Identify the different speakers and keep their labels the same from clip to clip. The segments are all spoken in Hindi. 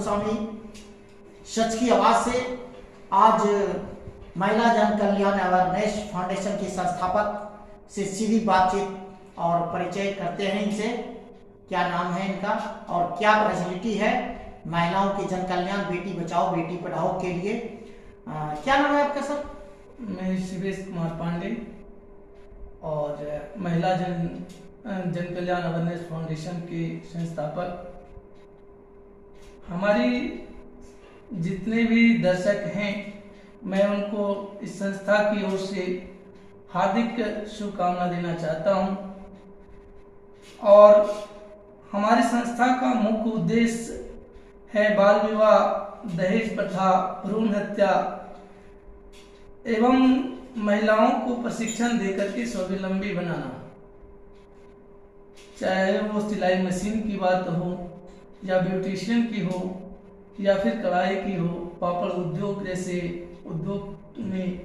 Speaker 1: गोस्वामी सच की आवाज से आज महिला जन कल्याण अवेयरनेस फाउंडेशन के संस्थापक से सीधी बातचीत और परिचय करते हैं इनसे। क्या नाम है इनका और क्या फैसिलिटी है महिलाओं के जन कल्याण बेटी बचाओ बेटी पढ़ाओ के लिए। क्या नाम है आपका सर?
Speaker 2: मैं शिवेश कुमार पांडे और महिला जन कल्याण अवेयरनेस फाउंडेशन के संस्थापक। हमारी जितने भी दर्शक हैं मैं उनको इस संस्था की ओर से हार्दिक शुभकामना देना चाहता हूं। और हमारी संस्था का मुख्य उद्देश्य है बाल विवाह, दहेज प्रथा, भ्रूण हत्या एवं महिलाओं को प्रशिक्षण देकर के स्वावलंबी बनाना। चाहे वो सिलाई मशीन की बात हो या ब्यूटिशियन की हो या फिर कढ़ाई की हो, पापड़ उद्योग जैसे उद्योग में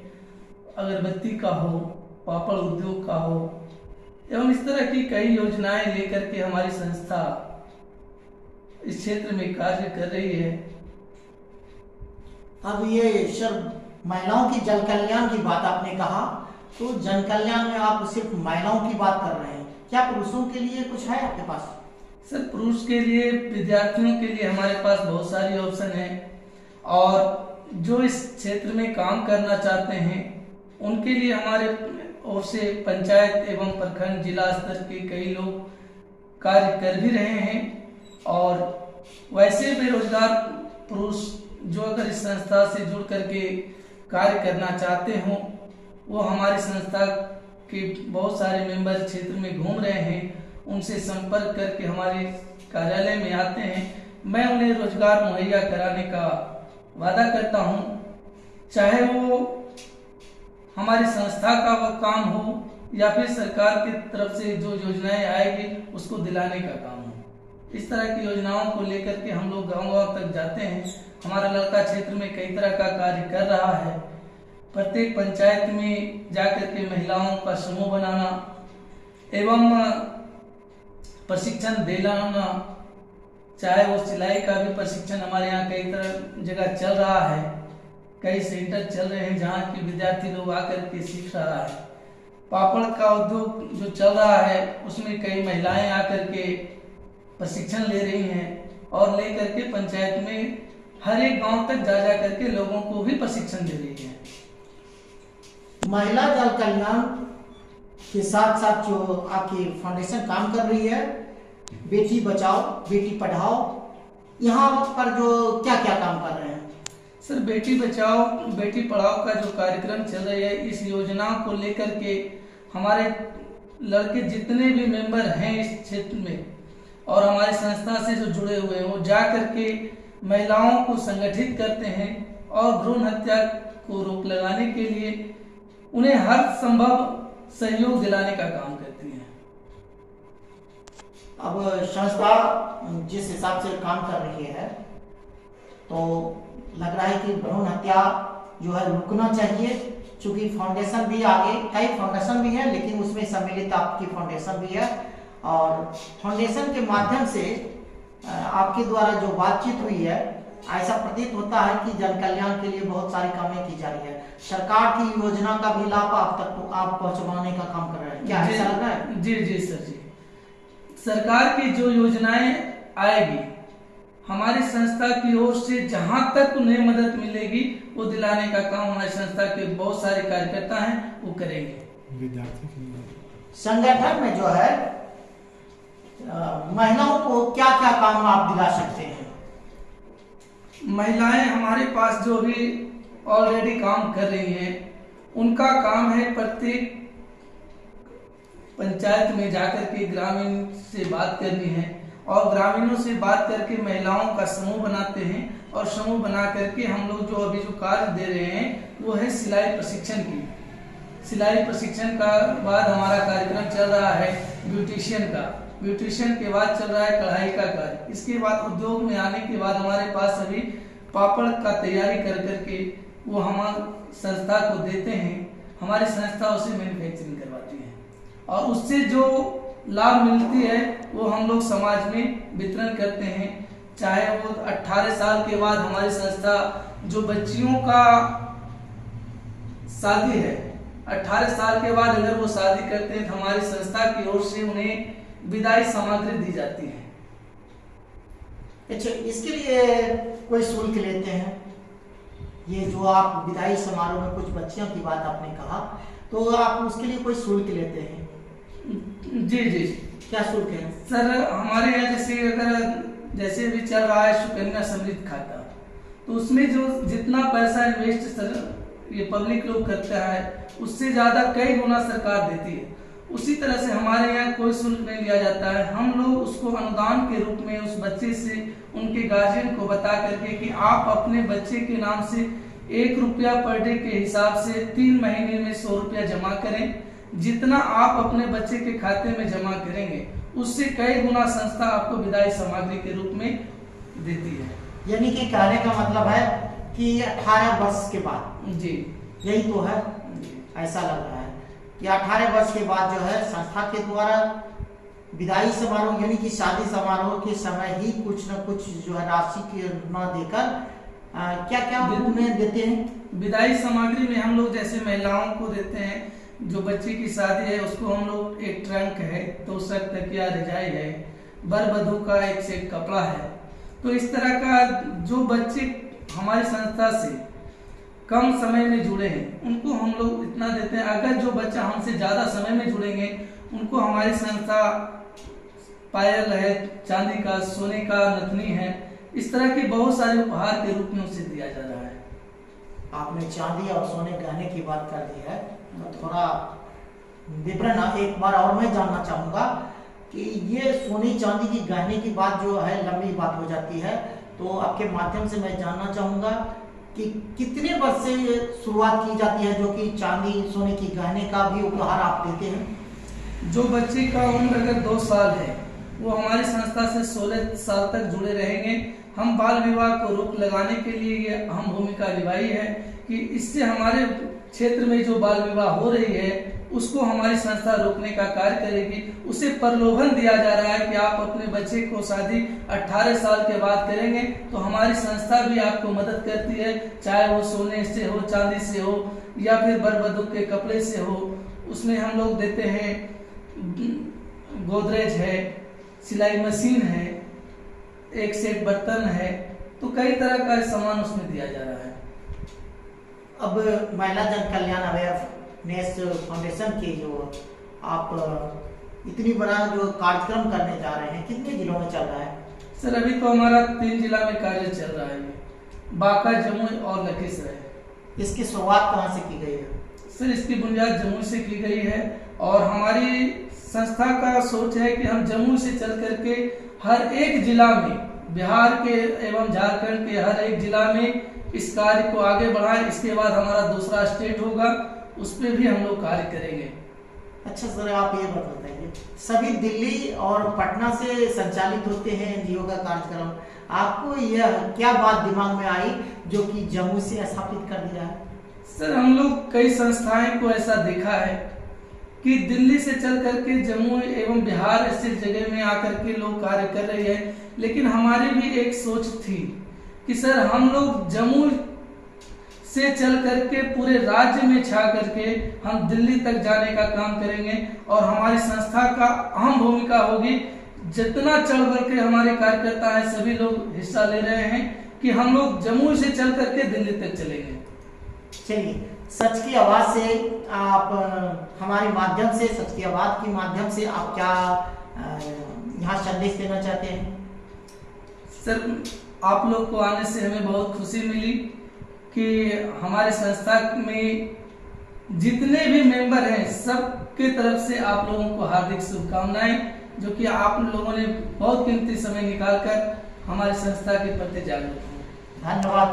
Speaker 2: अगरबत्ती का हो, पापड़ उद्योग का हो एवं इस तरह की कई योजनाएं लेकर के हमारी संस्था इस क्षेत्र में कार्य कर रही है।
Speaker 1: अब ये सर महिलाओं की जन कल्याण की बात आपने कहा, तो जन कल्याण में आप सिर्फ महिलाओं की बात कर रहे हैं, क्या पुरुषों के लिए कुछ है आपके पास?
Speaker 2: सर पुरुष के लिए, विद्यार्थियों के लिए हमारे पास बहुत सारी ऑप्शन है और जो इस क्षेत्र में काम करना चाहते हैं उनके लिए हमारे ओर से पंचायत एवं प्रखंड जिला स्तर के कई लोग कार्य कर भी रहे हैं। और वैसे बेरोजगार पुरुष जो अगर इस संस्था से जुड़ करके कार्य करना चाहते हों वो हमारी संस्था के बहुत सारे मेंबर क्षेत्र में घूम रहे हैं, उनसे संपर्क करके हमारे कार्यालय में आते हैं। मैं उन्हें रोजगार मुहैया कराने का वादा करता हूं, चाहे वो हमारी संस्था का वो काम हो या फिर सरकार की तरफ से जो योजनाएं आएगी उसको दिलाने का काम हो। इस तरह की योजनाओं को लेकर के हम लोग गांव-गांव तक जाते हैं। हमारा लड़का क्षेत्र में कई तरह का कार्य कर रहा है। प्रत्येक पंचायत में जाकर के महिलाओं का समूह बनाना एवं प्रशिक्षण दिलाना, चाहे वो सिलाई का भी प्रशिक्षण हमारे यहाँ कई तरह जगह चल रहा है, कई सेंटर चल रहे हैं जहाँ के विद्यार्थी लोग आकर के सीख रहा है। पापड़ का उद्योग जो चल रहा है उसमें कई महिलाएं आकर के प्रशिक्षण ले रही हैं और लेकर के पंचायत में हर एक गांव तक जा करके लोगों को भी प्रशिक्षण दे रही है।
Speaker 1: महिला जन कल्याण के साथ साथ जो आपकी फाउंडेशन काम कर रही है बेटी बचाओ बेटी पढ़ाओ, यहाँ पर जो क्या क्या काम कर रहे हैं?
Speaker 2: सर बेटी बचाओ बेटी पढ़ाओ का जो कार्यक्रम चल रहा है, इस योजना को लेकर के हमारे लड़के जितने भी मेंबर हैं इस क्षेत्र में और हमारी संस्था से जो जुड़े हुए हैं वो जा करके महिलाओं को संगठित करते हैं और भ्रूण हत्या को रोक लगाने के लिए उन्हें हर संभव सहयोग दिलाने का काम करती है।
Speaker 1: अब संस्था जिस हिसाब से काम कर रही है तो लग रहा है कि भ्रूण हत्या जो है रुकना चाहिए, क्योंकि फाउंडेशन भी आगे कई फाउंडेशन भी है लेकिन उसमें सम्मिलित आपकी फाउंडेशन भी है और फाउंडेशन के माध्यम से आपके द्वारा जो बातचीत हुई है ऐसा प्रतीत होता है कि जन कल्याण के लिए बहुत सारी कामें की जा रही है। सरकार की योजना का भी लाभ आप तक तो आप पहुंचवाने का काम कर रहे हैं, क्या ऐसा लग रहा है?
Speaker 2: जी जी सर जी, सरकार की जो योजनाएं आएगी हमारी संस्था की ओर से जहां तक उन्हें मदद मिलेगी वो दिलाने का काम हमारी संस्था के बहुत सारे कार्यकर्ता हैं वो करेंगे।
Speaker 1: संगठन में जो है महिलाओं को क्या क्या काम आप दिला सकते हैं?
Speaker 2: महिलाएं हमारे पास जो भी ऑलरेडी काम कर रही हैं उनका काम है प्रत्येक पंचायत में जाकर के ग्रामीण से बात करनी है और ग्रामीणों से बात करके महिलाओं का समूह बनाते हैं और समूह बना करके हम लोग जो अभी जो कार्य दे रहे हैं वो है सिलाई प्रशिक्षण की। सिलाई प्रशिक्षण का बाद हमारा कार्यक्रम चल रहा है ब्यूटिशियन का, ब्यूटिशियन के बाद चल रहा है कढ़ाई का कार्य। इसके बाद उद्योग में आने के बाद हमारे पास अभी पापड़ का तैयारी कर करके वो हमारी संस्था को देते हैं, हमारी संस्था उसे मैन्युफैक्चरिंग करवाती है और उससे जो लाभ मिलती है वो हम लोग समाज में वितरण करते हैं। चाहे वो 18 साल के बाद हमारी संस्था जो बच्चियों का शादी है, 18 साल के बाद अगर वो शादी करते हैं तो हमारी संस्था की ओर से उन्हें विदाई सामग्री दी जाती है।
Speaker 1: अच्छा, इसके लिए कोई शुल्क लेते हैं? ये जो आप विदाई समारोह में कुछ बच्चियों की बात आपने कहा, तो आप उसके लिए कोई शुल्क लेते हैं?
Speaker 2: जी जी।
Speaker 1: क्या शुल्क है
Speaker 2: सर? हमारे यहाँ जैसे भी चल रहा है सुकन्या समृद्धि खाता, तो उसमें जो जितना पैसा इन्वेस्ट सर ये पब्लिक लोग करता है उससे ज्यादा कई गुना सरकार देती है। उसी तरह से हमारे यहाँ कोई शुल्क नहीं लिया जाता है। हम लोग उसको अनुदान के रूप में उस बच्चे से उनके गार्जियन को बता करके कि आप अपने बच्चे के नाम से 1 रुपया पर डे के हिसाब से 3 महीने में 100 रुपया जमा करें। जितना आप अपने बच्चे के खाते में जमा करेंगे उससे कई गुना संस्था आपको विदाई सामग्री के रूप में देती है।
Speaker 1: यानी कि कहने का मतलब है कि 18 वर्ष के बाद,
Speaker 2: जी
Speaker 1: यही तो है, ऐसा लग रहा है कि 18 वर्ष के बाद जो है संस्था के द्वारा विदाई समारोह यानी कि शादी समारोह के समय ही कुछ न कुछ जो है राशि की न देकर क्या क्या उन्हें देते हैं?
Speaker 2: विदाई सामग्री में हम लोग जैसे महिलाओं को देते हैं, जो बच्चे की शादी है उसको हम लोग एक ट्रंक है, 2 सेट तकिया रजाई है, वर वधू का 1 सेट कपड़ा है। तो इस तरह का जो बच्चे हमारी संस्था से कम समय में जुड़े हैं उनको हम लोग इतना देते हैं। अगर जो बच्चा हमसे ज्यादा समय में जुड़ेंगे उनको हमारी संस्था पायल है, चांदी का, सोने का नथनी है, इस तरह के बहुत सारे उपहार के रूप में उसे दिया जा रहा है।
Speaker 1: आपने चांदी और सोने गहने की बात कर दी है, थोड़ा विवरण एक बार और मैं जानना चाहूंगा कि ये सोने चांदी की गहने की बात जो है लंबी बात हो जाती है, तो आपके माध्यम से मैं जानना चाहूंगा कि कितने वर्ष से शुरुआत की जाती है जो कि चांदी सोने की गहने का भी उपहार आप देते हैं?
Speaker 2: जो बच्चे का उम्र अगर 2 साल है वो हमारी संस्था से 16 साल तक जुड़े रहेंगे। हम बाल विवाह को रोक लगाने के लिए ये अहम भूमिका निभाई है कि इससे हमारे क्षेत्र में जो बाल विवाह हो रही है उसको हमारी संस्था रोकने का कार्य करेगी। उसे प्रलोभन दिया जा रहा है कि आप अपने बच्चे को शादी 18 साल के बाद करेंगे तो हमारी संस्था भी आपको मदद करती है, चाहे वो सोने से हो, चांदी से हो या फिर वर वधू के कपड़े से हो। उसमें हम लोग देते हैं गोदरेज है, सिलाई मशीन है, 1 सेट बर्तन है, तो कई तरह का सामान उसमें दिया जा रहा है।
Speaker 1: अब महिला जन कल्याण अवेयरनेस फाउंडेशन के जो आप इतनी बड़ा जो कार्यक्रम करने जा रहे हैं, कितने जिलों में चल रहा है?
Speaker 2: सर अभी तो हमारा 3 जिला में कार्य चल रहा है, बांका, जमुई और लखीसराय।
Speaker 1: इसकी शुरुआत कहाँ से की गई है?
Speaker 2: सर इसकी बुनियाद जमुई से की गई है और हमारी संस्था का सोच है कि हम जम्मू से चल करके हर एक जिला में, बिहार के एवं झारखंड के हर एक जिला में इस कार्य को आगे बढ़ाएं। इसके बाद हमारा दूसरा स्टेट होगा, उस पर भी हम लोग कार्य करेंगे।
Speaker 1: अच्छा सर, आप ये बताइए, सभी दिल्ली और पटना से संचालित होते हैं एनजीओ का कार्यक्रम, आपको यह क्या बात दिमाग में आई जो कि जम्मू से स्थापित कर दिया है?
Speaker 2: सर हम लोग कई संस्थाएं को ऐसा देखा है कि दिल्ली से चल करके जम्मू एवं बिहार ऐसे जगह में आकर के लोग कार्य कर रहे हैं, लेकिन हमारी भी एक सोच थी कि सर हम लोग जम्मू से चल करके पूरे राज्य में छा करके हम दिल्ली तक जाने का काम करेंगे और हमारी संस्था का अहम भूमिका होगी। जितना चढ़ बढ़ के हमारे कार्यकर्ता है सभी लोग हिस्सा ले रहे हैं कि हम लोग जम्मू से चल करके दिल्ली तक चलेंगे।
Speaker 1: चलिए, सच की आवाज से आप हमारे माध्यम से, सच की आवाज के माध्यम से आप क्या यहाँ संदेश देना चाहते हैं?
Speaker 2: सर आप लोग को आने से हमें बहुत खुशी मिली कि हमारे संस्था में जितने भी मेंबर हैं सबके तरफ से आप लोगों को हार्दिक शुभकामनाएं, जो कि आप लोगों ने बहुत कीमती समय निकालकर हमारी संस्था के प्रति जागरूक हो।
Speaker 1: धन्यवाद।